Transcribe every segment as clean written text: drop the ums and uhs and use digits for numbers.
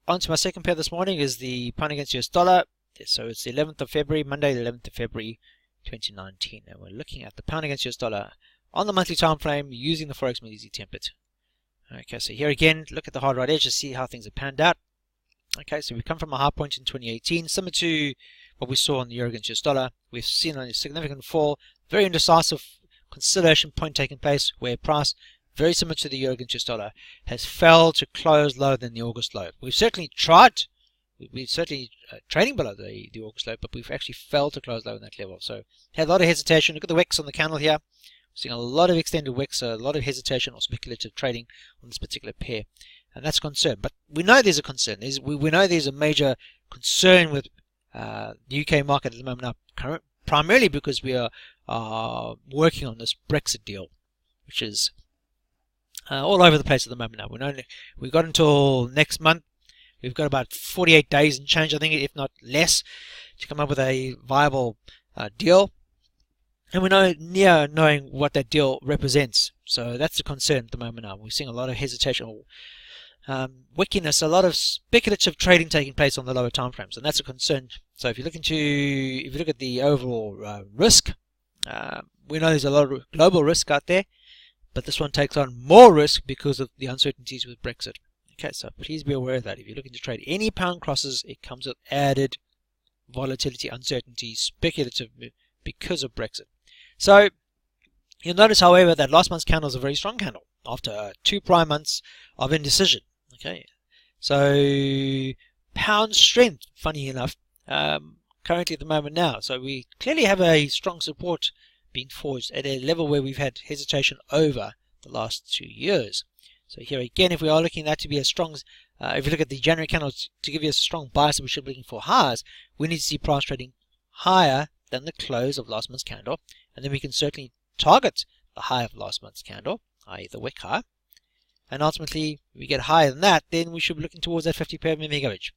on to my second pair this morning is the pound against US dollar. So it's the 11th of February, Monday the 11th of February 2019, and we're looking at the pound against US dollar on the monthly time frame using the Forex Mid Easy template. Okay, so here again, look at the hard right edge to see how things have panned out. Okay, so we come from a high point in 2018, similar to what we saw on the euro against US dollar. We've seen a significant fall, very indecisive consolidation point taking place, where price, very similar to the euro against US dollar, has fell to close lower than the August low. We've certainly tried, we're certainly trading below the August low, but we've actually failed to close low in that level. So had a lot of hesitation. Look at the wicks on the candle here. We're seeing a lot of extended wicks, a lot of hesitation or speculative trading on this particular pair. And that's a concern. But we know there's a concern. We know there's a major concern with the UK market at the moment now, primarily because we are working on this Brexit deal, which is all over the place at the moment now. We've got until next month. We've got about 48 days and change, I think, if not less, to come up with a viable deal. And we're near knowing what that deal represents. So that's the concern at the moment now. We're seeing a lot of hesitation, wickiness, a lot of speculative trading taking place on the lower time frames, and that's a concern. So if you look at the overall risk, we know there's a lot of global risk out there, but this one takes on more risk because of the uncertainties with Brexit. Okay, so please be aware of that. If you're looking to trade any pound crosses, it comes with added volatility, uncertainty, speculative because of Brexit. So you'll notice, however, that last month's candle is a very strong candle after 2 prior months of indecision. Okay, so pound strength, funny enough, currently at the moment now. So we clearly have a strong support being forged at a level where we've had hesitation over the last 2 years. So here again, if we are looking at that to be a strong, if you look at the January candle to give you a strong bias, we should be looking for highs. We need to see price trading higher than the close of last month's candle, and then we can certainly target the high of last month's candle, i.e. the wick high. And ultimately, if we get higher than that, then we should be looking towards that 50-pair moving average.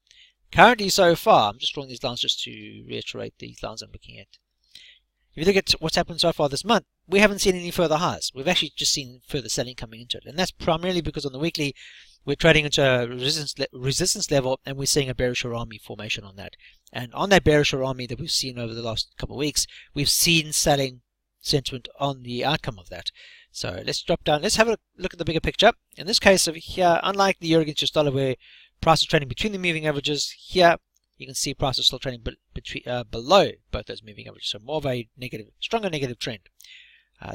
Currently, so far, I'm just drawing these lines just to reiterate these lines I'm looking at. If you look at what's happened so far this month, we haven't seen any further highs. We've actually just seen further selling coming into it. And that's primarily because on the weekly, we're trading into a resistance level, and we're seeing a bearish army formation on that. And on that bearish army that we've seen over the last couple of weeks, we've seen selling sentiment on the outcome of that. So let's drop down. Let's have a look at the bigger picture. In this case over here, unlike the euro against US dollar, where price is trading between the moving averages, here you can see price is still trading below both those moving averages. So more of a stronger negative trend.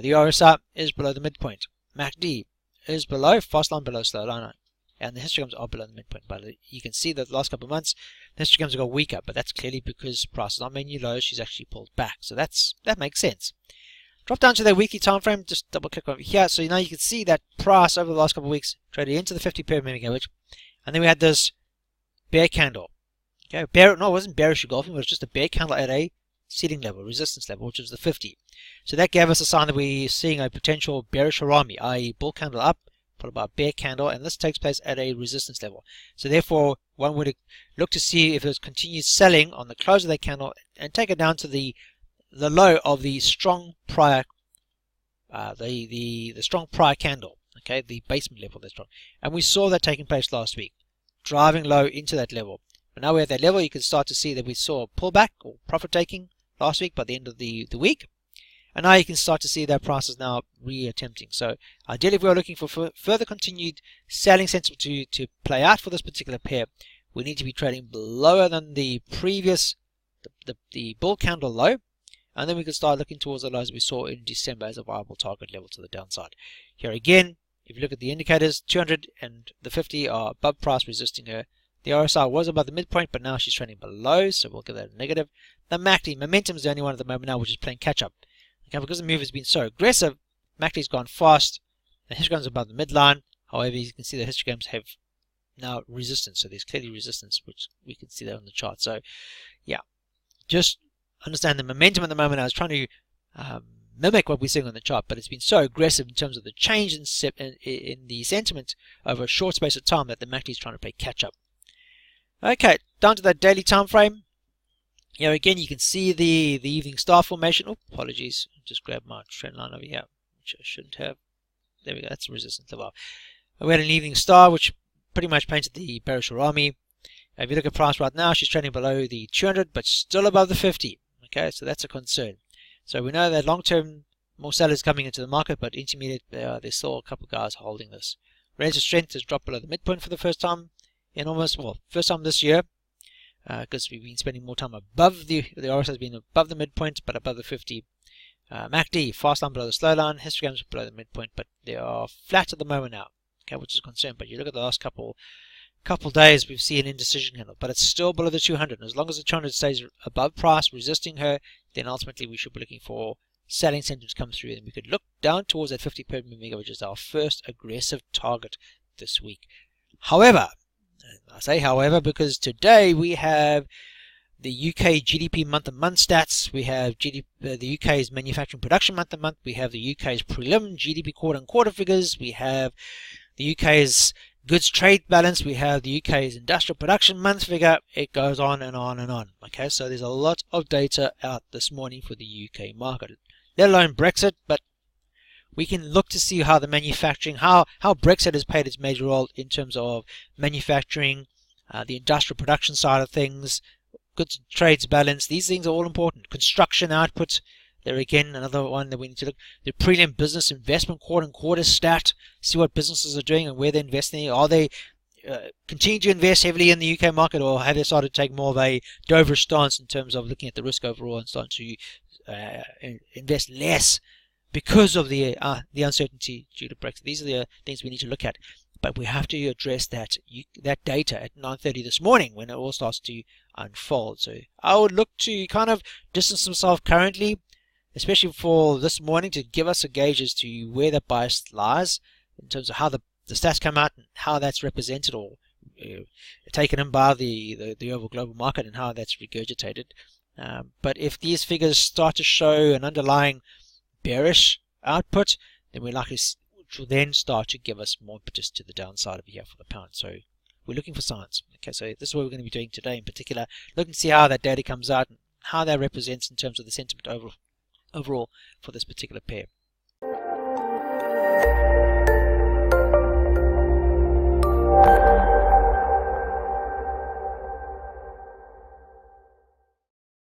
The RSI is below the midpoint. MACD is below, fast line below slow line, and the histograms are below the midpoint. But you can see that the last couple of months, the histograms have got weaker, but that's clearly because price is not making new lows. She's actually pulled back. So that makes sense. Drop down to the weekly time frame, just double click over here. So now you can see that price over the last couple of weeks traded into the 50-pair moving average. And then we had this bear candle. Okay, it wasn't bearish engulfing, it was just a bear candle at a ceiling level, resistance level, which was the 50. So that gave us a sign that we're seeing a potential bearish harami, i.e. bull candle up, followed by a bear candle, and this takes place at a resistance level. So therefore, one would look to see if there's continued selling on the close of that candle and take it down to the low of the strong prior the strong prior candle, okay, the basement level that's strong. And we saw that taking place last week, driving low into that level. But now we're at that level, you can start to see that we saw a pullback or profit taking last week by the end of the week. And now you can start to see that price is now re-attempting. So ideally, if we are looking for further continued selling sentiment to play out for this particular pair, we need to be trading lower than the previous, the bull candle low. And then we can start looking towards the lows we saw in December as a viable target level to the downside. Here again, if you look at the indicators, 200 and the 50 are above price, resisting her. The RSI was above the midpoint, but now she's trading below, so we'll give that a negative. The MACD, momentum is the only one at the moment now which is playing catch up. Okay, because the move has been so aggressive, MACD's gone fast. The histogram's above the midline. However, you can see the histograms have now resistance, so there's clearly resistance, which we can see there on the chart. So, yeah, just understand the momentum at the moment. I was trying to mimic what we're seeing on the chart, but it's been so aggressive in terms of the change in the sentiment over a short space of time that the MACD is trying to play catch up. Okay, down to that daily time frame. Here again, you can see the evening star formation. Oh, apologies, just grabbed my trend line over here, which I shouldn't have. There we go. That's a resistance level. We had an evening star, which pretty much painted the bearish army. If you look at price right now, she's trading below the 200, but still above the 50. Okay, so that's a concern. So we know that long-term, more sellers coming into the market, but intermediate, there's still a couple of guys holding this. Relative strength has dropped below the midpoint for the first time in first time this year, because we've been spending more time above the RS has been above the midpoint, but above the 50. MACD, fast line below the slow line, histograms below the midpoint, but they are flat at the moment now, okay, which is a concern. But you look at the last couple days, we've seen an indecision candle, but it's still below the 200. And as long as the 200 stays above price, resisting her, then ultimately we should be looking for selling sentiments come through, and we could look down towards that 50 per moving, which is our first aggressive target this week. However, I say however because today we have the UK GDP month-to-month stats, we have the UK's manufacturing production month-to-month, we have the UK's prelim GDP quarter-on-quarter figures, we have the UK's goods trade balance, we have the UK's industrial production month figure. It goes on and on and on. Okay, so there's a lot of data out this morning for the UK market, let alone Brexit, but we can look to see how the manufacturing, how Brexit has played its major role in terms of manufacturing, the industrial production side of things, goods trades balance. These things are all important. Construction output, there again, another one that we need to look. The prelim business investment quarter-on-quarter stat, see what businesses are doing and where they're investing. Are they continue to invest heavily in the UK market, or have they started to take more of a Dover stance in terms of looking at the risk overall and starting to invest less because of the uncertainty due to Brexit? These are the things we need to look at. But we have to address that data at 9:30 this morning when it all starts to unfold. So I would look to kind of distance myself currently, especially for this morning, to give us a gauge as to where that bias lies in terms of how the stats come out and how that's represented or taken in by the overall global market and how that's regurgitated. But if these figures start to show an underlying bearish output, then we're likely which will then start to give us more impetus to the downside over here for the pound. So we're looking for signs. Okay, so this is what we're going to be doing today in particular, looking to see how that data comes out and how that represents in terms of the sentiment overall for this particular pair.